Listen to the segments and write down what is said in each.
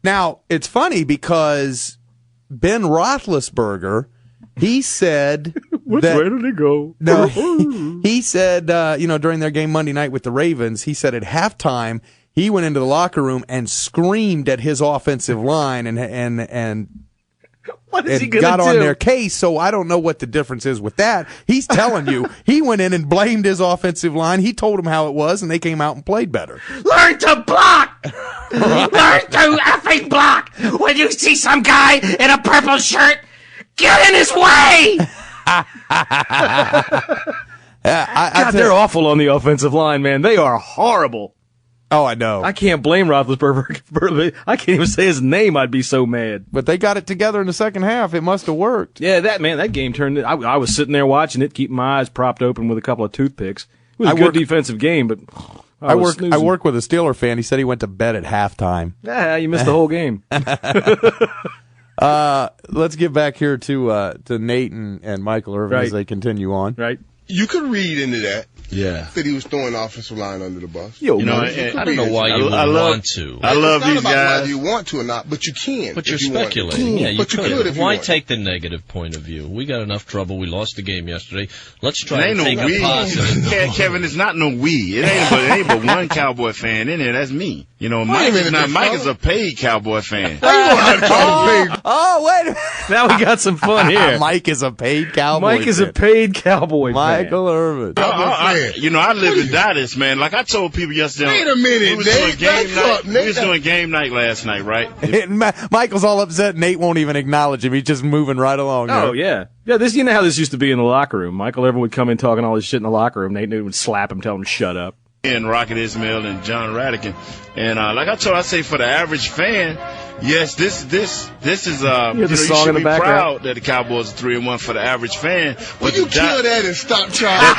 Now, it's funny because Ben Roethlisberger, he said Which way did it go? No, he said, during their game Monday night with the Ravens, he said at halftime he went into the locker room and screamed at his offensive line and What is he and gonna got on do? their case. So I don't know what the difference is with that. He's telling you he went in and blamed his offensive line. He told them how it was, and they came out and played better. Learn to block! Learn to effing block! When you see some guy in a purple shirt, get in his way! God, they're awful on the offensive line, man. They are horrible. Oh, I know. I can't blame Roethlisberger. I can't even say his name. I'd be so mad. But they got it together in the second half. It must have worked. Yeah, that game turned. I was sitting there watching it, keeping my eyes propped open with a couple of toothpicks. It was a good defensive game, but I work with a Steeler fan. He said he went to bed at halftime. Yeah, you missed the whole game. Let's get back here to Nate and Michael Irvin as they continue on. Right. You could read into that. Yeah. That he was throwing the offensive line under the bus. You know, I don't know why you would want to. I love these guys. Whether you want to or not, but you can. But you're speculating. Yeah, you but could. you could if you Why want. take the negative point of view? We got enough trouble. We lost the game yesterday. Let's try It to ain't take no a positive. Kevin, it's not no we. It ain't but one Cowboy fan in there. That's me. You know, Mike is a paid Cowboy fan. Oh, wait a minute. Now we got some fun here. Mike is a paid Cowboy Mike is a paid Cowboy Michael Irvin. I live and die this, man. Like I told people yesterday. Wait a minute, we was doing game night last night, right? Michael's all upset. Nate won't even acknowledge him. He's just moving right along. Oh, yeah. Yeah, you know how this used to be in the locker room. Michael Irvin would come in talking all this shit in the locker room. Nate Newton would slap him, tell him to shut up. And Rocket Ismail and John Radican. And like I say for the average fan, yes, this is you song should in the be background. proud that the Cowboys are 3-1 for the average fan. Will you kill that and stop trying?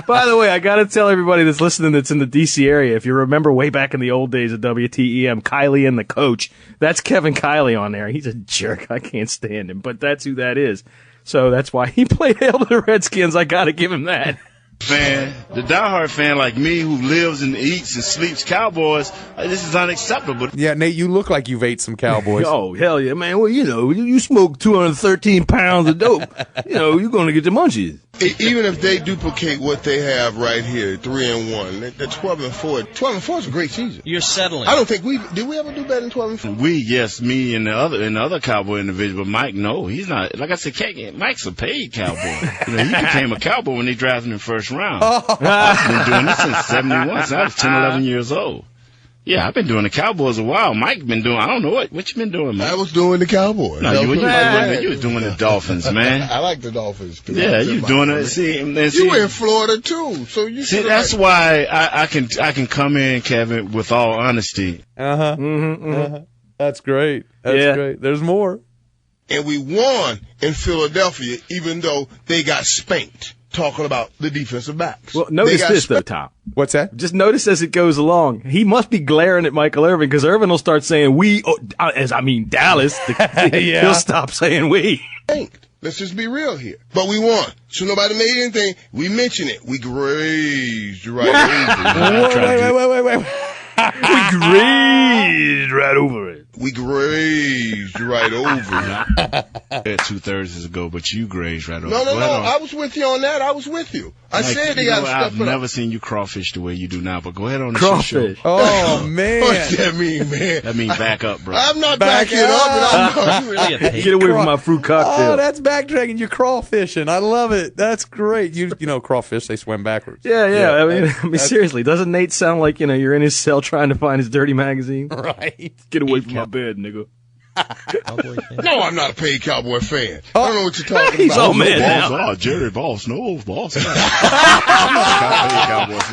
By the way, I got to tell everybody that's listening that's in the D.C. area, if you remember way back in the old days of WTEM, Kiley and the Coach, that's Kevin Kiley on there. He's a jerk. I can't stand him, but that's who that is. So that's why he played Hail to the Redskins. I got to give him that. Fan, the diehard fan like me who lives and eats and sleeps Cowboys, this is unacceptable. Yeah, Nate, you look like you've ate some Cowboys. Oh, hell yeah, man. Well, you smoke 213 pounds of dope. You're going to get the munchies. Even if they duplicate what they have right here, 3-1, the 12-4. 12-4 is a great season. You're settling. I don't think did we ever do better than 12-4? Yes, me and the other Cowboy individual, but Mike, no, he's not. Like I said, Mike's a paid Cowboy. He became a Cowboy when they drafted him in the first round. I've been doing this since 71, so I was 10, 11 years old. Yeah, I've been doing the Cowboys a while. Mike been doing, I don't know what you been doing, man. I was doing the Cowboys. No, you was doing the Dolphins, man. I like the Dolphins, too. Yeah, you doing it. See, you in Florida, too. So you see, that's why I can come in, Kevin, with all honesty. That's great. That's great. There's more. And we won in Philadelphia, even though they got spanked. Talking about the defensive backs. Well, notice this, though, Tom. What's that? Just notice as it goes along. He must be glaring at Michael Irvin because Irvin will start saying Dallas. He'll stop saying we. Let's just be real here. But we won. So nobody made anything. We mentioned it. We grazed right over it. Wait. We grazed right over it. We grazed right over it. 2 ago, but you grazed right over it. No. I was with you on that. I was with you. I said they got to step I've never seen you crawfish the way you do now, but go ahead on the crawfish. show. Oh, man. What's that mean, man? That means back up, bro. I'm not backing up. Get away from my fruit cocktail. Oh, that's backtracking. You're crawfishing. I love it. That's great. You know, crawfish, they swim backwards. Yeah. I mean, seriously, doesn't Nate sound like, you're in his cell trying to find his dirty magazine? Right. Get away from my bed, nigga. No, I'm not a paid Cowboy fan. I don't know what you're talking He's about. all mad now. Jerry Boss, no boss.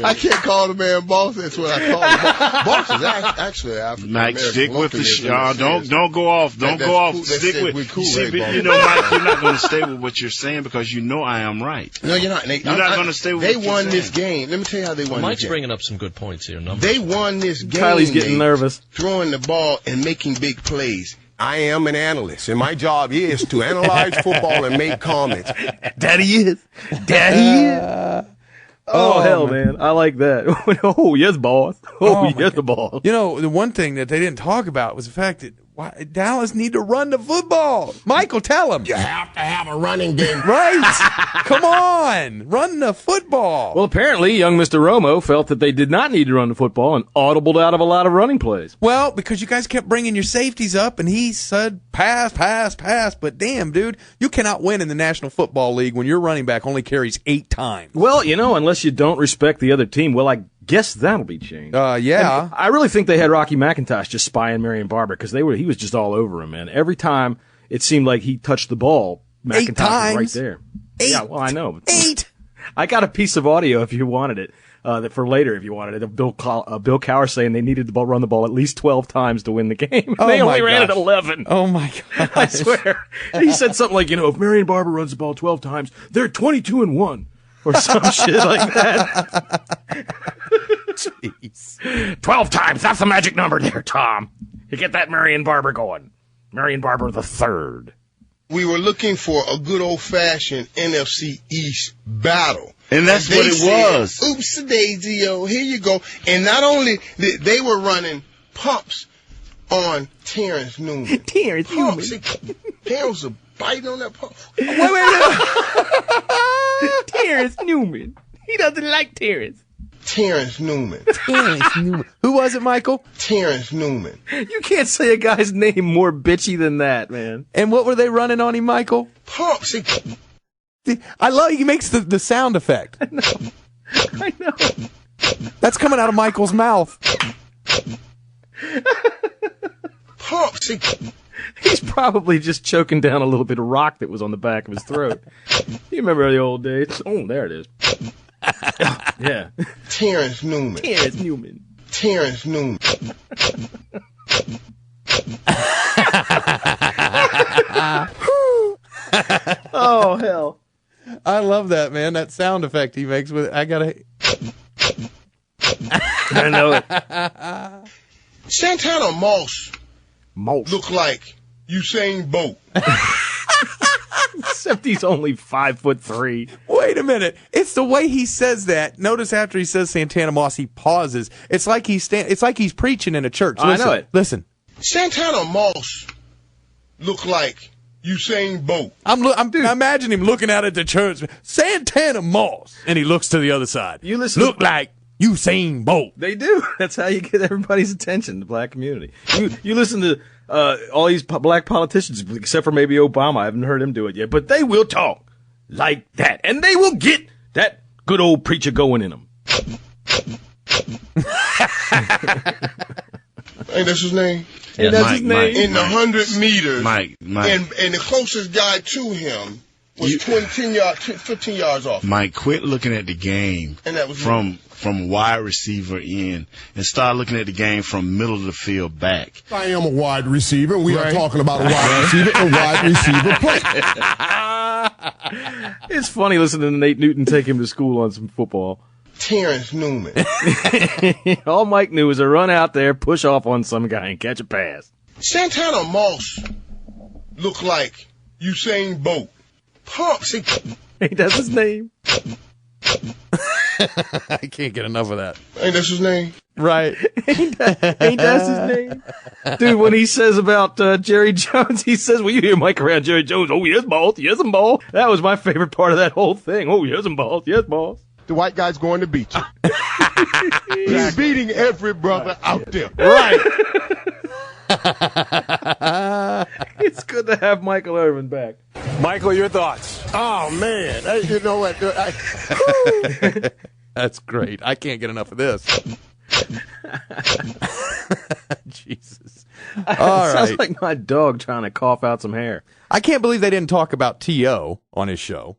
I can't call the man boss. That's what I call him. Boss is actually African Mike, stick with the don't go off. Don't go off. Cool. Stick with. Mike, you're not going to stay with what you're saying because you know I am right. No, you're not. You're not going to stay with. They won this game. Let me tell you how they won. Mike's bringing up some good points here. They won this game. Kylie's getting nervous, throwing the ball and making big plays. I am an analyst, and my job is to analyze football and make comments. Daddy is. Oh, hell, man. I like that. Oh, yes, boss. Oh, yes, boss. You know, the one thing that they didn't talk about was the fact that Dallas need to run the football. Michael, tell him. You have to have a running game. Right? Come on. Run the football. Well, apparently, young Mr. Romo felt that they did not need to run the football and audibled out of a lot of running plays. Well, because you guys kept bringing your safeties up, and he said pass, pass, pass. But damn, dude, you cannot win in the National Football League when your running back only carries 8 times. Well, you know, unless you don't respect the other team, well, I guess that'll be changed. Yeah. And I really think they had Rocky McIntosh just spying Marion Barber because he was just all over him, man. Every time it seemed like he touched the ball, McIntosh was right there. 8. Yeah, well, I know. 8. I got a piece of audio if you wanted it, that for later if you wanted it, of Bill Cowher saying they needed to run the ball at least 12 times to win the game. Oh, they only my ran it gosh. 11. Oh, my God. I swear. He said something like, if Marion Barber runs the ball 12 times, they're 22-1. Or some shit like that. Jeez. 12 times. That's the magic number there, Tom. You get that Marion Barber going. Marion Barber the third. We were looking for a good old-fashioned NFC East battle. And that's they what it said, was. Oops, daisy-o, here you go. And not only they were running pumps on Terrence Newman. Terrence Newman. Terrence was biting on that pump. Terrence Newman. He doesn't like Terrence. Terrence Newman. Terrence Newman. Who was it, Michael? Terrence Newman. You can't say a guy's name more bitchy than that, man. And what were they running on him, Michael? Pumps. I love he makes the sound effect. I know. That's coming out of Michael's mouth. Pumps. He's probably just choking down a little bit of rock that was on the back of his throat. You remember the old days? Oh, there it is. Yeah. Terrence Newman. Terrence Newman. Terrence Newman. Oh, hell. I love that, man. That sound effect he makes with I gotta. I know it. Santana Moss Most. look like Usain Bolt. Except he's only 5'3". Wait a minute. It's the way he says that. Notice after he says Santana Moss, he pauses. It's like it's like he's preaching in a church. I know it. Listen. Santana Moss look like Usain Bolt. I'm imagine him looking out at the church. Santana Moss, and he looks to the other side. You listen. Look like Usain Bolt. They do. That's how you get everybody's attention, the black community. You listen to all these black politicians, except for maybe Obama. I haven't heard him do it yet, but they will talk like that, and they will get that good old preacher going in them. Ain't that his name? And that's his name. In the 100 meters. Mike. And the closest guy to him was 15 yards off. Mike, quit looking at the game And that was from wide receiver in and start looking at the game from middle of the field back. I am a wide receiver. We are talking about a wide receiver and wide receiver play. It's funny listening to Nate Newton take him to school on some football. Terrence Newman. All Mike knew was to run out there, push off on some guy, and catch a pass. Santana Moss look like Usain Bolt. Pumps. Ain't that his name? I can't get enough of that. Ain't that his name? Right. Ain't that his name? Dude, when he says about Jerry Jones, he says, well, you hear Mike around Jerry Jones. Oh, yes, boss. Yes, boss. That was my favorite part of that whole thing. Oh, yes, boss. Yes, boss. The white guy's going to beat you. He's beating every brother out there. Right. It's good to have Michael Irvin back. Michael, your thoughts? Oh, man. Hey, you know what? That's great. I can't get enough of this. Jesus. All Sounds right. like my dog trying to cough out some hair. I can't believe they didn't talk about T.O. on his show.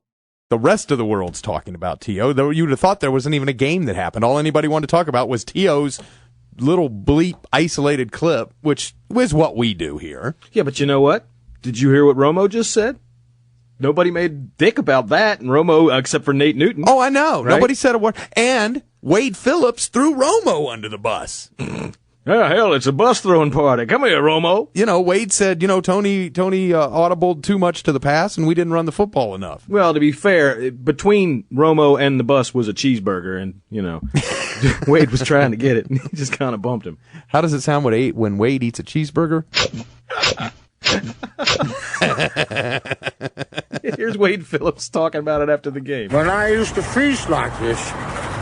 The rest of the world's talking about T.O. Though you would have thought there wasn't even a game that happened. All anybody wanted to talk about was T.O.'s little bleep isolated clip, which is what we do here. Yeah, but you know what? Did you hear what Romo just said? Nobody made dick about that, and Romo, except for Nate Newton. Oh, I know. Right? Nobody said a word. And Wade Phillips threw Romo under the bus. Yeah, hell, it's a bus throwing party. Come here, Romo. You know, Wade said, Tony audibled too much to the pass, and we didn't run the football enough. Well, to be fair, between Romo and the bus was a cheeseburger, and, Wade was trying to get it, and he just kind of bumped him. How does it sound when Wade eats a cheeseburger? Here's Wade Phillips talking about it after the game. When I used to feast like this,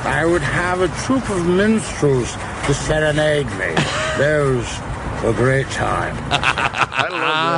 I would have a troupe of minstrels to serenade me. Those were great times. I love that.